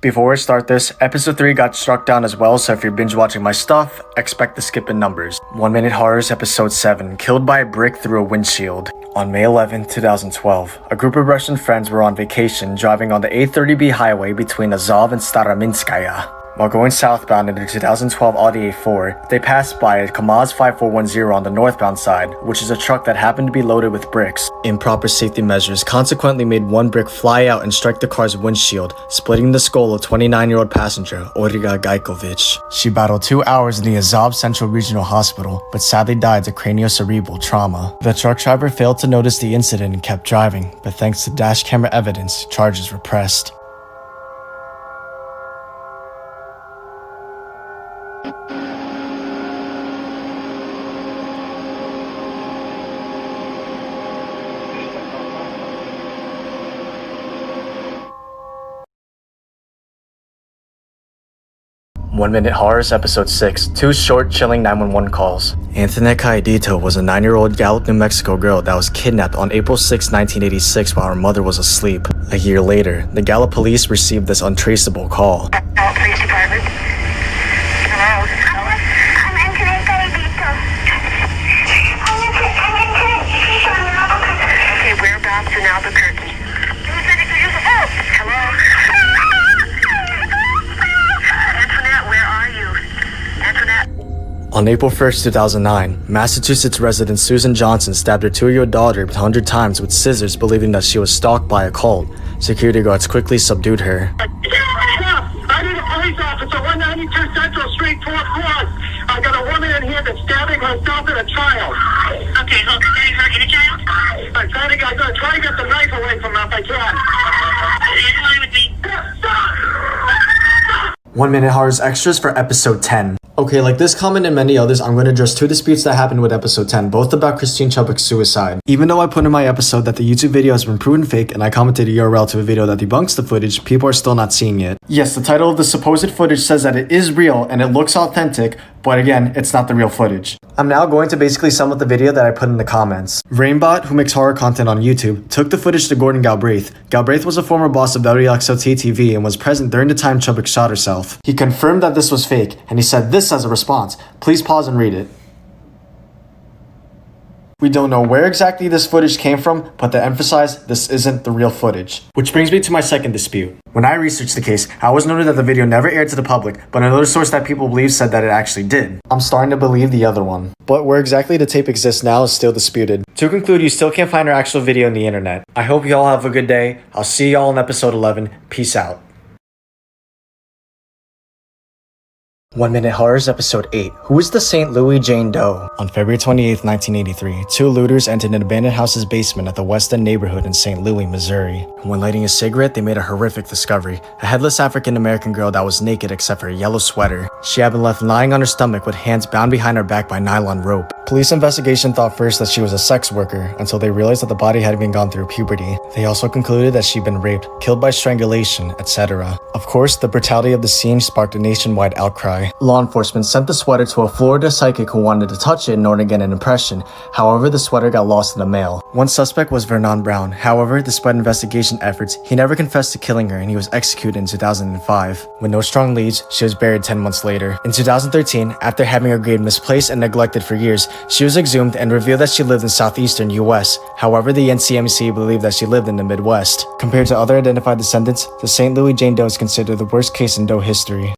Before we start this, episode 3 got struck down as well, so if you're binge watching my stuff, expect to skip in numbers. 1 Minute Horrors episode 7, Killed by a Brick Through a Windshield. On May 11, 2012, a group of Russian friends were on vacation driving on the 830B highway between Azov and Starominskaya. While going southbound in their 2012 Audi A4, they passed by a KAMAZ 5410 on the northbound side, which is a truck that happened to be loaded with bricks. Improper safety measures consequently made one brick fly out and strike the car's windshield, splitting the skull of 29-year-old passenger Olga Gajkovic. She battled 2 hours in the Azov Central Regional Hospital, but sadly died of craniocerebral trauma. The truck driver failed to notice the incident and kept driving, but thanks to dash camera evidence, charges were pressed. One Minute Horrors episode 6, 2 short chilling 911 calls. Antoinette Cayedito was a 9-year-old Gallup, New Mexico girl that was kidnapped on April 6, 1986 while her mother was asleep. A year later, the Gallup police received this untraceable call. Police department. Hello. I'm Antoinette Cayedito. Okay, whereabouts in Albuquerque? Hello. On April 1st, 2009, Massachusetts resident Susan Johnson stabbed her 2-year-old daughter 100 times with scissors, believing that she was stalked by a cult. Security guards quickly subdued her. I need a police officer, 192 Central Street, 4th Cross. I got a woman in here that's stabbing herself and a child. Okay, look, did you hurt any child? I'm trying to get the knife away from her if I can. Stand line with me. 1 Minute Horrors extras for episode 10. Okay, like this comment and many others, I'm going to address 2 disputes that happened with episode 10, both about Christine Chubbuck's suicide. Even though I put in my episode that the YouTube video has been proven fake and I commented a URL to a video that debunks the footage, people are still not seeing it. Yes, the title of the supposed footage says that it is real and it looks authentic, but again, it's not the real footage. I'm now going to basically sum up the video that I put in the comments. Rainbot, who makes horror content on YouTube, took the footage to Gordon Galbraith. Galbraith was a former boss of WXOT TV and was present during the time Chubbuck shot herself. He confirmed that this was fake, and he said this as a response. Please pause and read it. We don't know where exactly this footage came from, but to emphasize, this isn't the real footage. Which brings me to my second dispute. When I researched the case, I was noted that the video never aired to the public, but another source that people believe said that it actually did. I'm starting to believe the other one. But where exactly the tape exists now is still disputed. To conclude, you still can't find her actual video on the internet. I hope you all have a good day. I'll see y'all in episode 11. Peace out. 1 Minute Horrors episode 8, Who is the St. Louis Jane Doe? On February 28, 1983, 2 looters entered an abandoned house's basement at the West End neighborhood in St. Louis, Missouri. When lighting a cigarette, they made a horrific discovery. A headless African-American girl that was naked except for a yellow sweater. She had been left lying on her stomach with hands bound behind her back by nylon rope. Police investigation thought first that she was a sex worker, until they realized that the body had been gone through puberty. They also concluded that she'd been raped, killed by strangulation, etc. Of course, the brutality of the scene sparked a nationwide outcry. Law enforcement sent the sweater to a Florida psychic who wanted to touch it in order to get an impression. However, the sweater got lost in the mail. One suspect was Vernon Brown. However, despite investigation efforts, he never confessed to killing her and he was executed in 2005. With no strong leads, she was buried 10 months later. In 2013, after having her grave misplaced and neglected for years, she was exhumed and revealed that she lived in southeastern US. However, the NCMC believed that she lived in the Midwest. Compared to other identified descendants, the St. Louis Jane Doe is considered the worst case in Doe history.